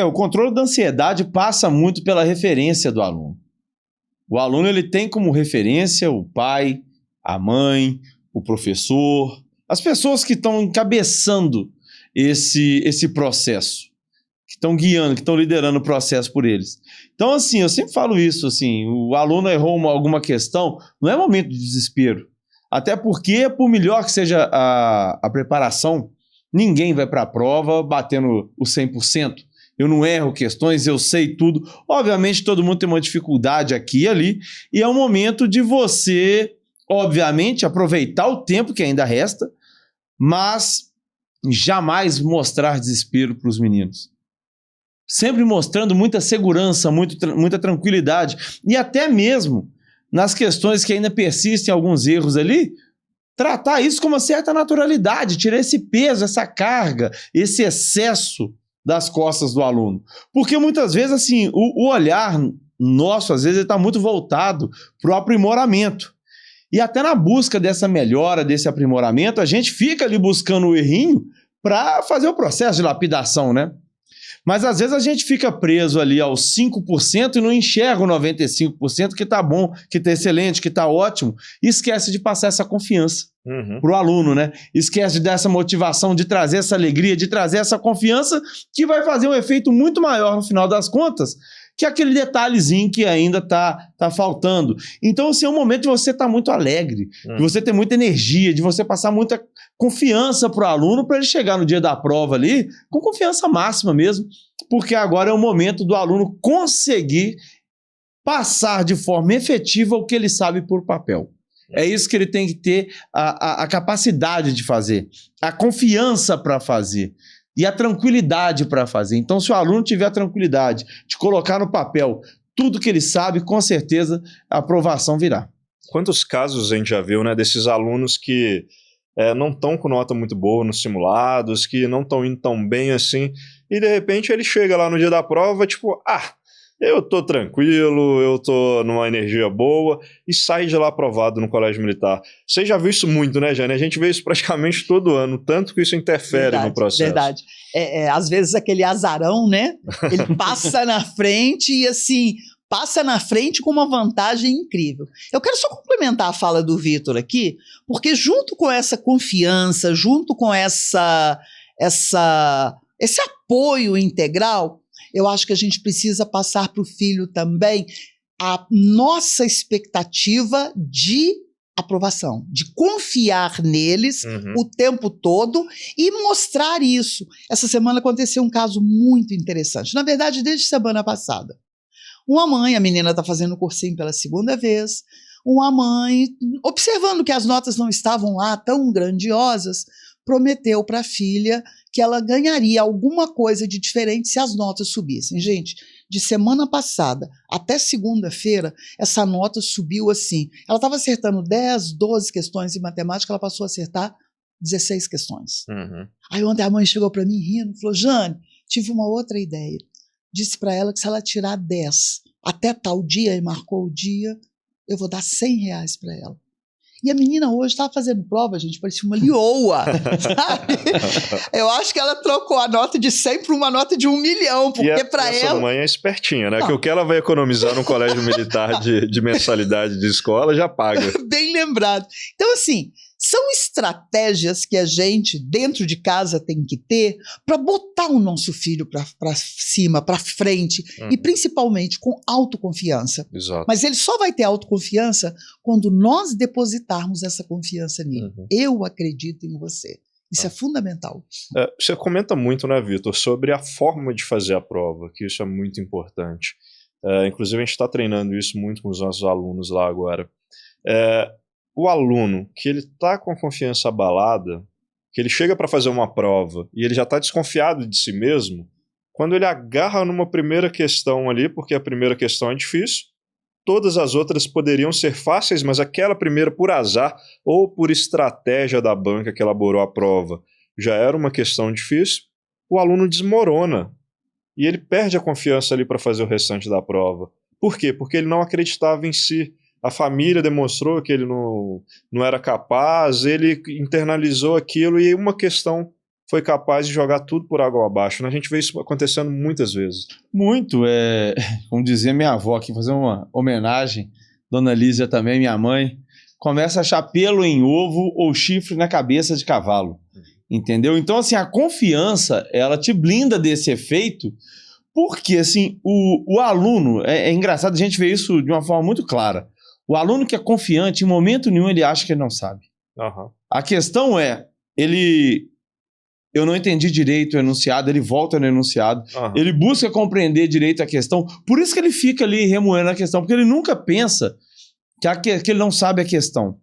O controle da ansiedade passa muito pela referência do aluno. O aluno ele tem como referência o pai, a mãe, o professor, as pessoas que estão encabeçando esse processo, que estão guiando, que estão liderando o processo por eles. Então, assim, eu sempre falo isso, assim, o aluno errou alguma questão, não é momento de desespero. Até porque, por melhor que seja a preparação, ninguém vai para a prova batendo o 100%. Eu não erro questões, eu sei tudo. Obviamente, todo mundo tem uma dificuldade aqui e ali, e é um momento de você, obviamente, aproveitar o tempo que ainda resta, mas jamais mostrar desespero para os meninos. Sempre mostrando muita segurança, muita tranquilidade, e até mesmo nas questões que ainda persistem alguns erros ali, tratar isso com uma certa naturalidade, tirar esse peso, essa carga, esse excesso das costas do aluno. Porque muitas vezes, assim, o olhar nosso, às vezes, está muito voltado para o aprimoramento. E até na busca dessa melhora, desse aprimoramento, a gente fica ali buscando o errinho para fazer o processo de lapidação, né? Mas às vezes a gente fica preso ali aos 5% e não enxerga o 95% que tá bom, que tá excelente, que tá ótimo, e esquece de passar essa confiança pro aluno, né? Esquece de dar essa motivação, de trazer essa alegria, de trazer essa confiança que vai fazer um efeito muito maior no final das contas, que é aquele detalhezinho que ainda tá faltando. Então, assim, é um momento de você estar muito alegre, de você ter muita energia, de você passar muita confiança pro aluno para ele chegar no dia da prova ali com confiança máxima mesmo, porque agora é o momento do aluno conseguir passar de forma efetiva o que ele sabe por papel. É isso que ele tem que ter a capacidade de fazer, a confiança para fazer e a tranquilidade para fazer. Então, se o aluno tiver a tranquilidade de colocar no papel tudo que ele sabe, com certeza a aprovação virá. Quantos casos a gente já viu, né, desses alunos que não estão com nota muito boa nos simulados, que não estão indo tão bem assim, e de repente ele chega lá no dia da prova, tipo, eu tô tranquilo, eu tô numa energia boa, e sai de lá aprovado no colégio militar. Você já viu isso muito, né, Jane? A gente vê isso praticamente todo ano, tanto que isso interfere no processo. Verdade. Às vezes aquele azarão, né? Ele passa na frente e assim, passa na frente com uma vantagem incrível. Eu quero só complementar a fala do Vitor aqui, porque junto com essa confiança, junto com esse apoio integral, eu acho que a gente precisa passar para o filho também a nossa expectativa de aprovação, de confiar neles o tempo todo e mostrar isso. Essa semana aconteceu um caso muito interessante. Na verdade, desde semana passada. Uma mãe, a menina está fazendo o cursinho pela segunda vez, uma mãe, observando que as notas não estavam lá tão grandiosas, prometeu para a filha que ela ganharia alguma coisa de diferente se as notas subissem. Gente, de semana passada até segunda-feira, essa nota subiu assim. Ela estava acertando 10, 12 questões em matemática, ela passou a acertar 16 questões. Aí ontem a mãe chegou para mim rindo, falou, Jane, tive uma outra ideia. Disse para ela que se ela tirar 10 até tal dia, e marcou o dia, eu vou dar R$100 para ela. E a menina hoje estava fazendo prova, gente, parecia uma leoa, sabe? Eu acho que ela trocou a nota de 100 por uma nota de 1 milhão, porque para ela... Essa mãe é espertinha, né? Não. Que o que ela vai economizar num colégio militar de mensalidade de escola já paga. Bem lembrado. Então, assim, são estratégias que a gente, dentro de casa, tem que ter para botar o nosso filho para cima, para frente, e principalmente com autoconfiança. Exato. Mas ele só vai ter autoconfiança quando nós depositarmos essa confiança nele. Eu acredito em você. Isso é fundamental. Você comenta muito, né, Vitor, sobre a forma de fazer a prova, que isso é muito importante. Inclusive, a gente está treinando isso muito com os nossos alunos lá agora. O aluno que ele está com a confiança abalada, que ele chega para fazer uma prova e ele já está desconfiado de si mesmo, quando ele agarra numa primeira questão ali, porque a primeira questão é difícil, todas as outras poderiam ser fáceis, mas aquela primeira, por azar ou por estratégia da banca que elaborou a prova, já era uma questão difícil, o aluno desmorona e ele perde a confiança ali para fazer o restante da prova. Por quê? Porque ele não acreditava em si. A família demonstrou que ele não era capaz, ele internalizou aquilo e uma questão foi capaz de jogar tudo por água abaixo, né? A gente vê isso acontecendo muitas vezes. Muito, como dizia minha avó aqui, fazer uma homenagem, Dona Lísia também, minha mãe, começa a achar pelo em ovo ou chifre na cabeça de cavalo, entendeu? Então, assim, a confiança, ela te blinda desse efeito, porque, assim, o aluno, é engraçado a gente ver isso de uma forma muito clara, o aluno que é confiante, em momento nenhum ele acha que ele não sabe. Uhum. A questão é, eu não entendi direito o enunciado, ele volta no enunciado, ele busca compreender direito a questão, por isso que ele fica ali remoendo a questão, porque ele nunca pensa que ele não sabe a questão,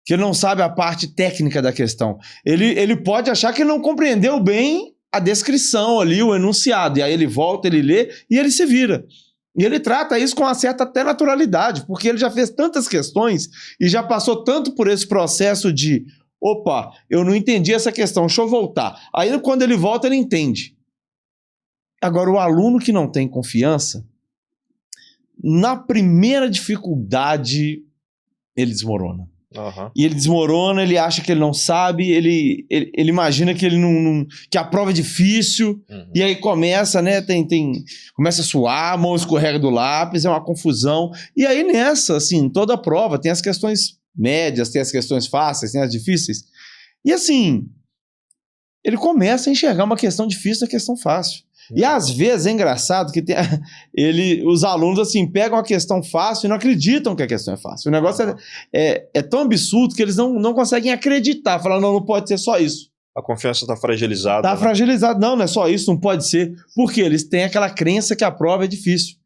que ele não sabe a parte técnica da questão. Ele pode achar que ele não compreendeu bem a descrição ali, o enunciado, e aí ele volta, ele lê e ele se vira. E ele trata isso com uma certa até naturalidade, porque ele já fez tantas questões e já passou tanto por esse processo de opa, eu não entendi essa questão, deixa eu voltar. Aí quando ele volta, ele entende. Agora, o aluno que não tem confiança, na primeira dificuldade, ele desmorona. Uhum. E ele desmorona, ele acha que ele não sabe, ele imagina que ele não que a prova é difícil, e aí começa, né, começa a suar, a mão escorrega do lápis, é uma confusão. E aí nessa, assim, toda a prova tem as questões médias, tem as questões fáceis, tem as difíceis. E assim, ele começa a enxergar uma questão difícil da questão fácil. E às vezes é engraçado que os alunos assim, pegam a questão fácil e não acreditam que a questão é fácil. O negócio é tão absurdo que eles não conseguem acreditar. Falam, não pode ser só isso. A confiança está fragilizada. Está fragilizada. Não é só isso, não pode ser. Porque eles têm aquela crença que a prova é difícil.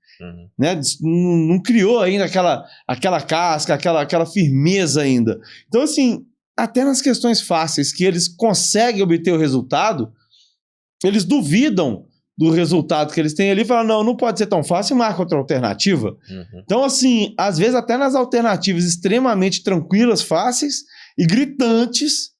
Né? Não criou ainda aquela casca, aquela firmeza ainda. Então, assim, até nas questões fáceis que eles conseguem obter o resultado, eles duvidam do resultado que eles têm ali e falam, não pode ser tão fácil e marca outra alternativa. Então, assim, às vezes até nas alternativas extremamente tranquilas, fáceis e gritantes,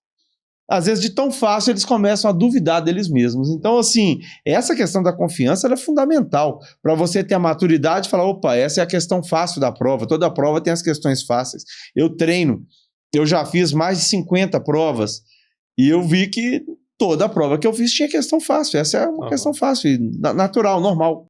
às vezes de tão fácil eles começam a duvidar deles mesmos. Então, assim, essa questão da confiança ela é fundamental para você ter a maturidade e falar, opa, essa é a questão fácil da prova, toda prova tem as questões fáceis. Eu treino, eu já fiz mais de 50 provas e eu vi que toda prova que eu fiz tinha questão fácil. Essa é uma questão fácil, natural, normal.